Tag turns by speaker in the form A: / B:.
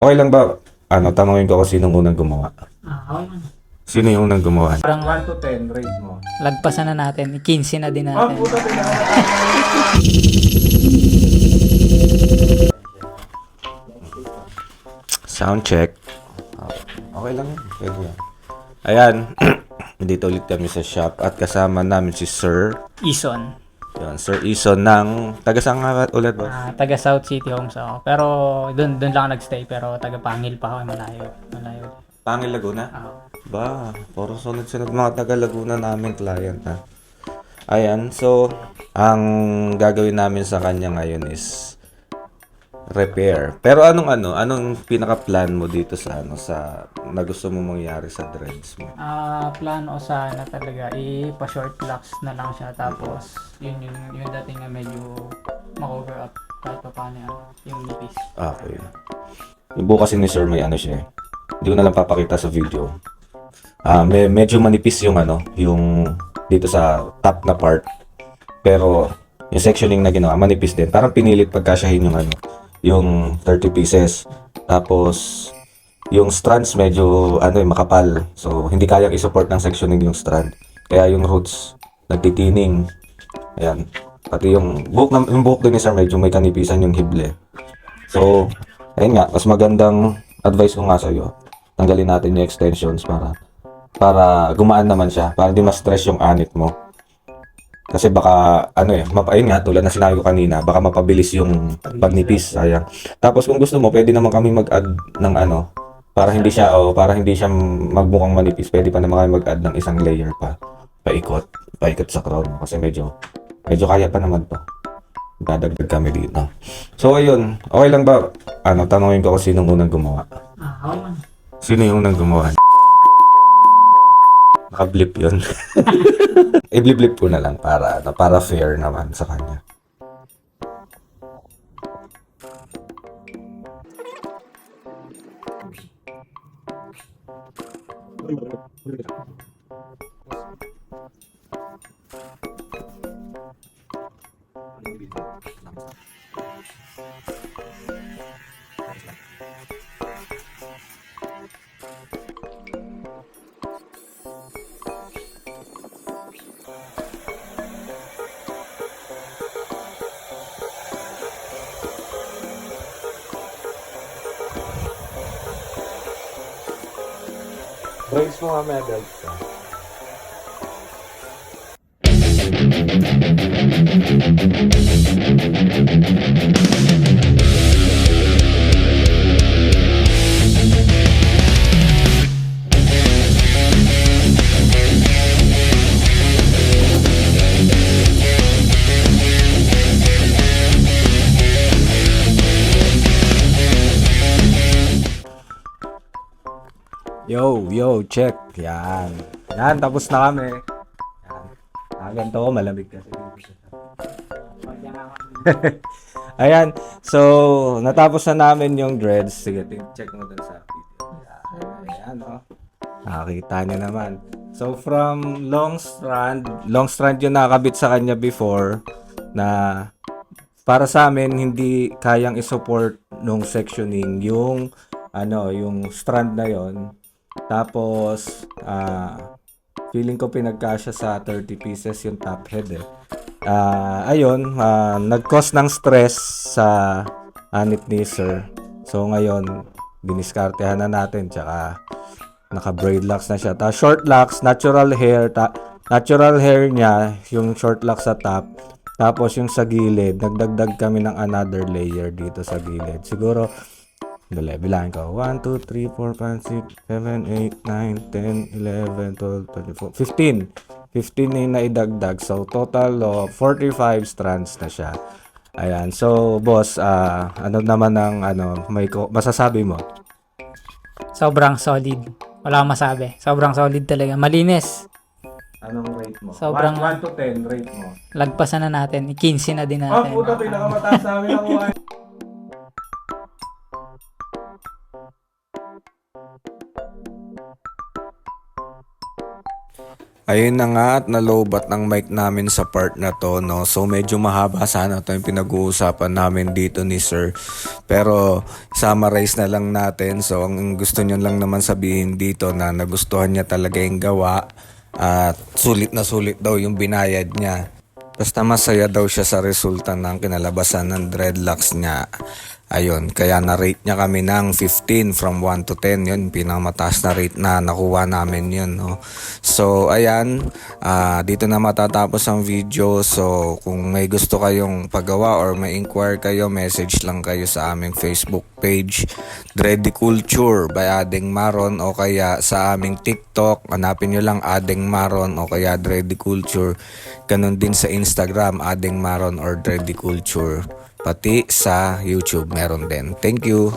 A: Okay lang ba, tanongin ko kung sinong unang gumawa?
B: Okay man.
A: Sino yung unang gumawa?
B: Parang
A: 1 to 10, rate mo.
B: lagpasan na natin. 15 na din
A: Ah,
B: natin.
A: puta, Sound check. Okay lang yun. Pwede yan. Ayan. Dito ulit kami sa shop at kasama namin si Sir.
B: Ison.
A: Yan, Sir Ison ng taga-saan nga ulit ba?
B: Taga South City Homes ako. Pero doon lang ako nagstay. Pero taga Pangil pa ako. Malayo.
A: Pangil Laguna?
B: Ah.
A: Ba, puro sunod-sunod mga taga Laguna namin client ha. Ayan, so ang gagawin namin sa kanya ngayon is repair. Pero anong pinaka-plan mo dito sa na gusto mo mangyari sa dreads mo?
B: Plano ko sana talaga ipa-short locks na lang siya. Tapos yung dating na medyo ma-cover up kahit pa paano yung nipis.
A: Okay. Yung buhok kasi ni Sir may siya eh. Hindi ko na lang papakita sa video. Medyo manipis yung dito sa top na part. Pero yung sectioning na ginawa, manipis din. Parang pinilit pagkasyahin yung 30 pieces. Tapos yung strands medyo makapal. So hindi kayang i-support ng sectioning yung strand. Kaya yung roots nagtitining. Ayan. Pati yung buhok din ni Sir medyo may kanipisan yung hible. So ayun nga, mas magandang advice ko nga sa'yo. Tanggalin natin yung extensions para gumaan naman siya, para hindi ma-stress yung anit mo. Kasi baka ayun nga tulad na sinabi ko kanina, baka mapabilis yung pagnipis, sayang. Tapos kung gusto mo, pwede naman kami mag-add ng para hindi siya magmukhang manipis, pwede pa naman kami mag-add ng isang layer pa paikot sa crown kasi medyo kaya pa naman to. Dadagdag kami dito. So ayun, okay lang ba tanongin ko kung sinong unang gumawa?
B: Okay man.
A: Sino yung unang gumawa? Naka-blip yun. I-blip-blip ko na lang para fair naman sa kanya. Brace mo nga may adult ka. Yo, check. Yan. Yan, tapos na kami. Yan. Ganito ko, malamig kasi. Ayan. So, natapos na namin yung dreads. Sige, check mo dun sa video. Ayan, nakakita niyo naman. So, from long strand yung nakakabit sa kanya before na para sa amin, hindi kayang isupport nung sectioning yung strand na yon. Tapos, feeling ko pinagkasya sa 30 pieces yung top head eh. Ayun, nag-cause ng stress sa anit ni Sir. So ngayon, diniskartehan na natin tsaka naka-braid locks na siya. Ta short locks, natural hair niya, yung short locks sa top. Tapos yung sa gilid, nagdagdag kami ng another layer dito sa gilid. Siguro bilangin ko. 1, 2, 3, 4, 5, 6, 7, 8, 9, 10, 11, 12, 13, 14, 15. 15 na yung naidagdag. So, total of 45 strands na siya. Ayan. So, boss, ano naman ang masasabi mo?
B: Sobrang solid. Wala akong masabi. Sobrang solid talaga. Malinis.
A: Anong rate mo?
B: Sobrang
A: 1 to 10 rate mo.
B: lagpasan na natin. 15 na din natin.
A: Puta, pinakamataas namin ang 1. Ayun na nga at nalobat ng mic namin sa part na to, no. So medyo mahaba sana to yung pinag-uusapan namin dito ni Sir. Pero summarize na lang natin. So ang gusto niyo lang naman sabihin dito na nagustuhan niya talaga yung gawa at sulit na sulit daw yung binayad niya. Basta masaya daw siya sa resulta ng kinalabasan ng dreadlocks niya. Ayun, kaya na-rate niya kami ng 15 from 1 to 10. Yun, pinakamataas na rate na nakuha namin yun, no? So, ayan, dito na matatapos ang video. So, kung may gusto kayong pagawa or may inquire kayo, message lang kayo sa aming Facebook page, Dready Culture by Adeng Maron, o kaya sa aming TikTok, hanapin nyo lang Adeng Maron o kaya Dready Culture. Ganon din sa Instagram, Adeng Maron or Dready Culture. Pati sa YouTube meron din. Thank you.